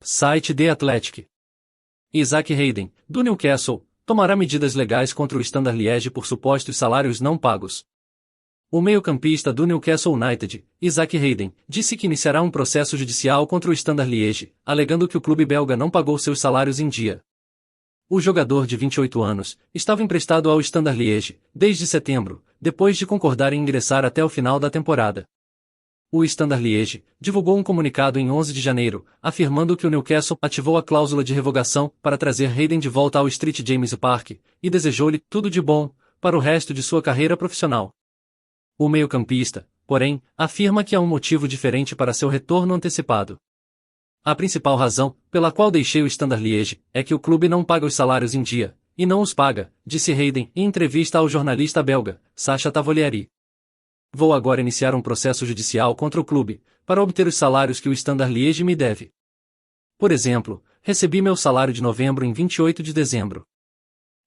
Site The Athletic. Isaac Hayden, do Newcastle, tomará medidas legais contra o Standard Liège por supostos salários não pagos. O meio-campista do Newcastle United, Isaac Hayden, disse que iniciará um processo judicial contra o Standard Liège, alegando que o clube belga não pagou seus salários em dia. O jogador de 28 anos estava emprestado ao Standard Liège desde setembro, depois de concordar em ingressar até o final da temporada. O Standard Liège divulgou um comunicado em 11 de janeiro, afirmando que o Newcastle ativou a cláusula de revogação para trazer Hayden de volta ao St James Park e desejou-lhe tudo de bom para o resto de sua carreira profissional. O meio-campista, porém, afirma que há um motivo diferente para seu retorno antecipado. A principal razão pela qual deixei o Standard Liège é que o clube não paga os salários em dia, e não os paga, disse Hayden em entrevista ao jornalista belga, Sacha Tavolieri. Vou agora iniciar um processo judicial contra o clube, para obter os salários que o Standard Liège me deve. Por exemplo, recebi meu salário de novembro em 28 de dezembro.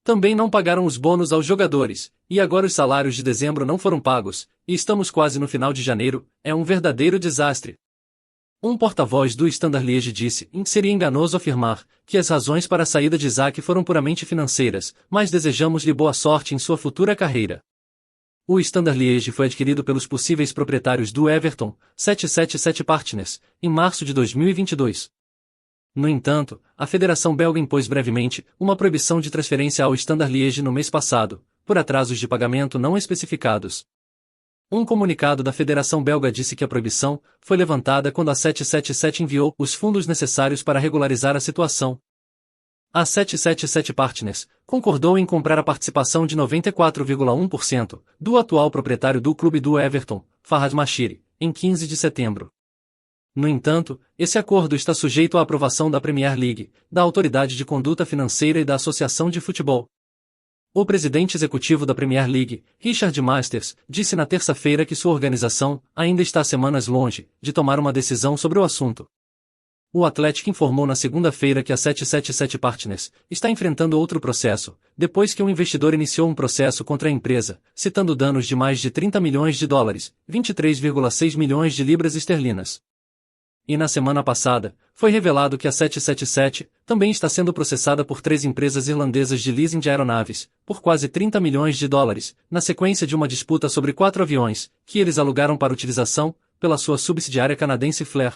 Também não pagaram os bônus aos jogadores, e agora os salários de dezembro não foram pagos, e estamos quase no final de janeiro, é um verdadeiro desastre. Um porta-voz do Standard Liège disse que seria enganoso afirmar que as razões para a saída de Isaac foram puramente financeiras, mas desejamos-lhe boa sorte em sua futura carreira. O Standard Liège foi adquirido pelos possíveis proprietários do Everton, 777 Partners, em março de 2022. No entanto, a Federação Belga impôs brevemente uma proibição de transferência ao Standard Liège no mês passado, por atrasos de pagamento não especificados. Um comunicado da Federação Belga disse que a proibição foi levantada quando a 777 enviou os fundos necessários para regularizar a situação. A 777 Partners concordou em comprar a participação de 94,1% do atual proprietário do clube do Everton, Farhad Mashiri, em 15 de setembro. No entanto, esse acordo está sujeito à aprovação da Premier League, da Autoridade de Conduta Financeira e da Associação de Futebol. O presidente executivo da Premier League, Richard Masters, disse na terça-feira que sua organização ainda está semanas longe de tomar uma decisão sobre o assunto. O Athletic informou na segunda-feira que a 777 Partners está enfrentando outro processo, depois que um investidor iniciou um processo contra a empresa, citando danos de mais de 30 milhões de dólares, 23,6 milhões de libras esterlinas. E na semana passada, foi revelado que a 777 também está sendo processada por 3 empresas irlandesas de leasing de aeronaves, por quase 30 milhões de dólares, na sequência de uma disputa sobre 4 aviões, que eles alugaram para utilização, pela sua subsidiária canadense Flair.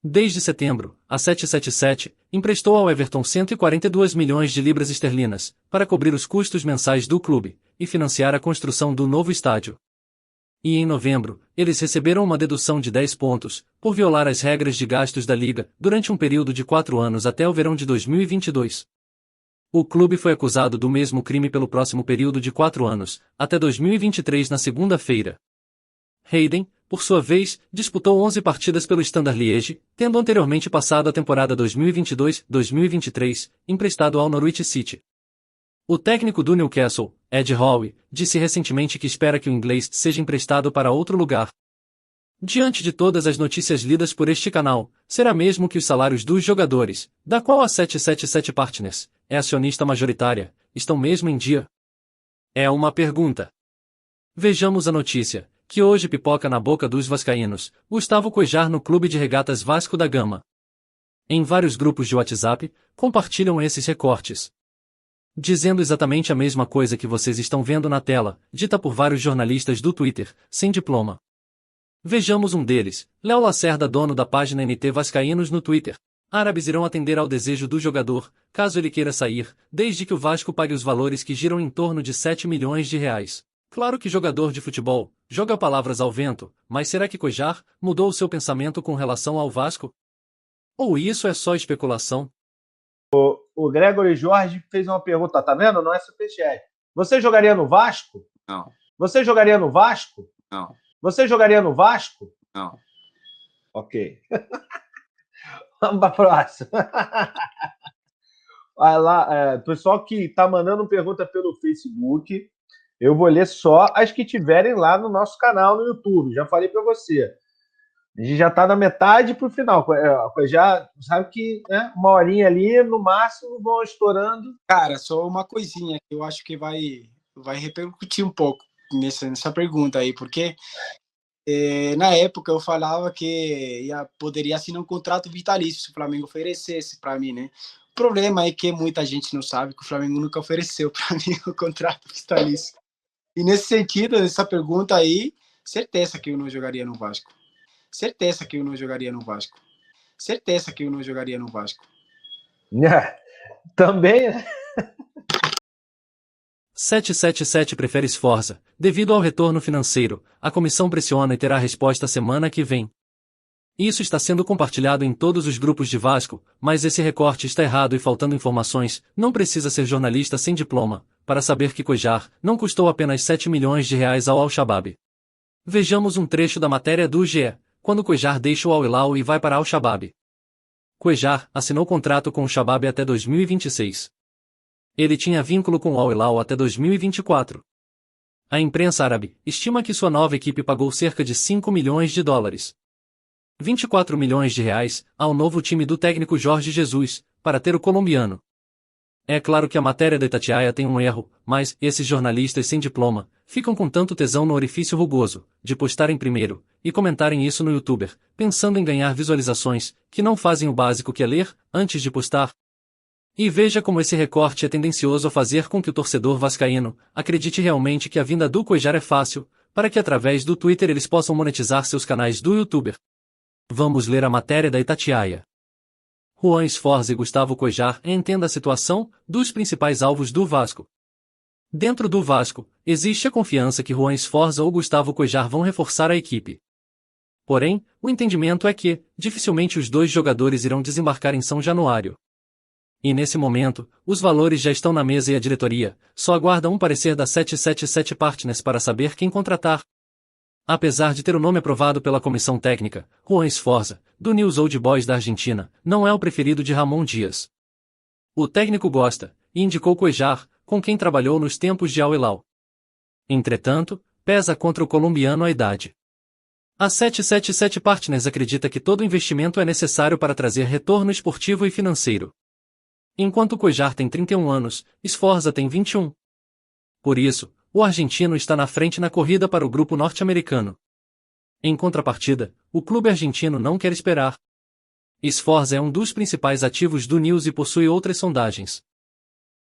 Desde setembro, a 777 emprestou ao Everton 142 milhões de libras esterlinas, para cobrir os custos mensais do clube, e financiar a construção do novo estádio. E em novembro, eles receberam uma dedução de 10 pontos, por violar as regras de gastos da Liga, durante um período de 4 anos até o verão de 2022. O clube foi acusado do mesmo crime pelo próximo período de 4 anos, até 2023 na segunda-feira. Hayden, por sua vez, disputou 11 partidas pelo Standard Liège, tendo anteriormente passado a temporada 2022-2023, emprestado ao Norwich City. O técnico do Newcastle, Ed Howe, disse recentemente que espera que o inglês seja emprestado para outro lugar. Diante de todas as notícias lidas por este canal, será mesmo que os salários dos jogadores, da qual a 777 Partners é acionista majoritária, estão mesmo em dia? É uma pergunta. Vejamos a notícia, que hoje pipoca na boca dos vascaínos, Gustavo Cuéllar no Clube de Regatas Vasco da Gama. Em vários grupos de WhatsApp, compartilham esses recortes, dizendo exatamente a mesma coisa que vocês estão vendo na tela, dita por vários jornalistas do Twitter, sem diploma. Vejamos um deles, Léo Lacerda, dono da página NT Vascaínos no Twitter. Árabes irão atender ao desejo do jogador, caso ele queira sair, desde que o Vasco pague os valores que giram em torno de 7 milhões de reais. Claro que jogador de futebol joga palavras ao vento, mas será que Cuéllar mudou o seu pensamento com relação ao Vasco? Ou isso é só especulação? O Gregory Jorge fez uma pergunta, tá vendo? Não é superchat. Você jogaria no Vasco? Não. Você jogaria no Vasco? Não. Você jogaria no Vasco? Não. Ok. Vamos para a próxima. Vai lá, pessoal que está mandando pergunta pelo Facebook, eu vou ler só as que tiverem lá no nosso canal no YouTube. Já falei para você. A gente já está na metade para o final. Já sabe que, né, uma horinha ali, no máximo, vão estourando. Cara, só uma coisinha que eu acho que vai repercutir um pouco nessa pergunta aí, porque Na época eu falava que poderia assinar um contrato vitalício se o Flamengo oferecesse para mim, né? O problema é que muita gente não sabe que o Flamengo nunca ofereceu para mim o contrato vitalício. E nesse sentido, essa pergunta aí, certeza que eu não jogaria no Vasco. Certeza que eu não jogaria no Vasco. Certeza que eu não jogaria no Vasco. Também, né? 777 prefere Sforza. Devido ao retorno financeiro, a comissão pressiona e terá resposta semana que vem. Isso está sendo compartilhado em todos os grupos de Vasco, mas esse recorte está errado e faltando informações. Não precisa ser jornalista sem diploma para saber que Cuéllar não custou apenas 7 milhões de reais ao Al-Shabaab. Vejamos um trecho da matéria do GE, quando Cuéllar deixa o Al-Hilal e vai para Al-Shabaab. Cuéllar assinou contrato com o Shabaab até 2026. Ele tinha vínculo com o Al-Hilal até 2024. A imprensa árabe estima que sua nova equipe pagou cerca de 5 milhões de dólares. 24 milhões de reais, ao novo time do técnico Jorge Jesus, para ter o colombiano. É claro que a matéria da Itatiaia tem um erro, mas esses jornalistas sem diploma ficam com tanto tesão no orifício rugoso de postarem primeiro e comentarem isso no YouTuber, pensando em ganhar visualizações, que não fazem o básico que é ler antes de postar. E veja como esse recorte é tendencioso a fazer com que o torcedor vascaíno acredite realmente que a vinda do Cuéllar é fácil, para que através do Twitter eles possam monetizar seus canais do YouTuber. Vamos ler a matéria da Itatiaia. Juan Sforza e Gustavo Cuéllar entenda a situação dos principais alvos do Vasco. Dentro do Vasco, existe a confiança que Juan Sforza ou Gustavo Cuéllar vão reforçar a equipe. Porém, o entendimento é que, dificilmente os dois jogadores irão desembarcar em São Januário. E nesse momento, os valores já estão na mesa e a diretoria só aguarda um parecer da 777 Partners para saber quem contratar. Apesar de ter o nome aprovado pela comissão técnica, Juan Sforza, do News Old Boys da Argentina, não é o preferido de Ramon Dias. O técnico gosta, e indicou Cuéllar, com quem trabalhou nos tempos de Al-Hilal. Entretanto, pesa contra o colombiano a idade. A 777 Partners acredita que todo investimento é necessário para trazer retorno esportivo e financeiro. Enquanto Cuéllar tem 31 anos, Sforza tem 21. Por isso, o argentino está na frente na corrida para o grupo norte-americano. Em contrapartida, o clube argentino não quer esperar. Sforza é um dos principais ativos do News e possui outras sondagens.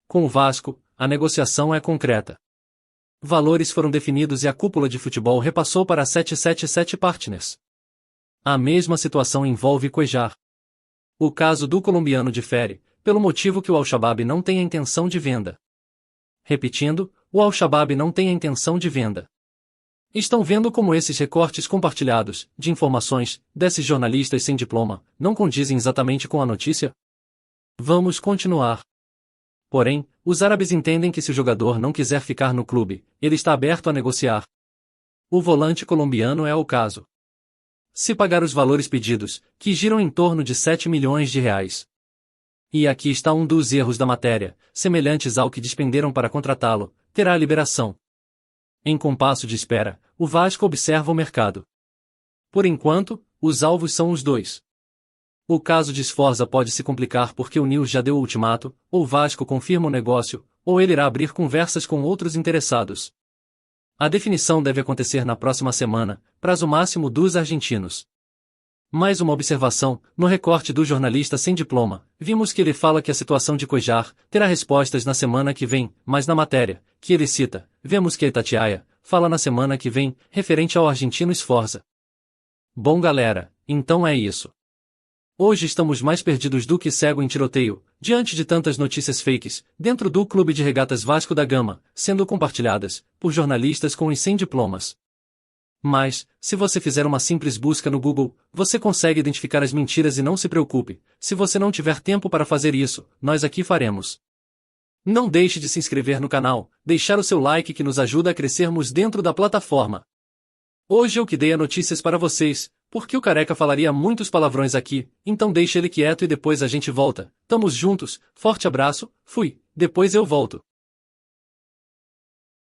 Com o Vasco, a negociação é concreta. Valores foram definidos e a cúpula de futebol repassou para a 777 Partners. A mesma situação envolve Cuéllar. O caso do colombiano difere, pelo motivo que o Al-Shabaab não tem a intenção de venda. Repetindo, o Al-Shabaab não tem a intenção de venda. Estão vendo como esses recortes compartilhados, de informações, desses jornalistas sem diploma, não condizem exatamente com a notícia? Vamos continuar. Porém, os árabes entendem que se o jogador não quiser ficar no clube, ele está aberto a negociar. O volante colombiano é o caso. Se pagar os valores pedidos, que giram em torno de 7 milhões de reais. E aqui está um dos erros da matéria, semelhantes ao que despenderam para contratá-lo, terá a liberação. Em compasso de espera, o Vasco observa o mercado. Por enquanto, os alvos são os dois. O caso de Sforza pode se complicar porque o News já deu o ultimato, ou o Vasco confirma o negócio, ou ele irá abrir conversas com outros interessados. A definição deve acontecer na próxima semana, prazo máximo dos argentinos. Mais uma observação, no recorte do jornalista sem diploma, vimos que ele fala que a situação de Cuéllar terá respostas na semana que vem, mas na matéria, que ele cita, vemos que a Itatiaia fala na semana que vem, referente ao argentino Sforza. Bom galera, então é isso. Hoje estamos mais perdidos do que cego em tiroteio, diante de tantas notícias fakes, dentro do Clube de Regatas Vasco da Gama, sendo compartilhadas, por jornalistas com e sem diplomas. Mas, se você fizer uma simples busca no Google, você consegue identificar as mentiras e não se preocupe, se você não tiver tempo para fazer isso, nós aqui faremos. Não deixe de se inscrever no canal, deixar o seu like que nos ajuda a crescermos dentro da plataforma. Hoje eu que dei a notícias para vocês, porque o Careca falaria muitos palavrões aqui, então deixa ele quieto e depois a gente volta. Tamo juntos, forte abraço, fui, depois eu volto.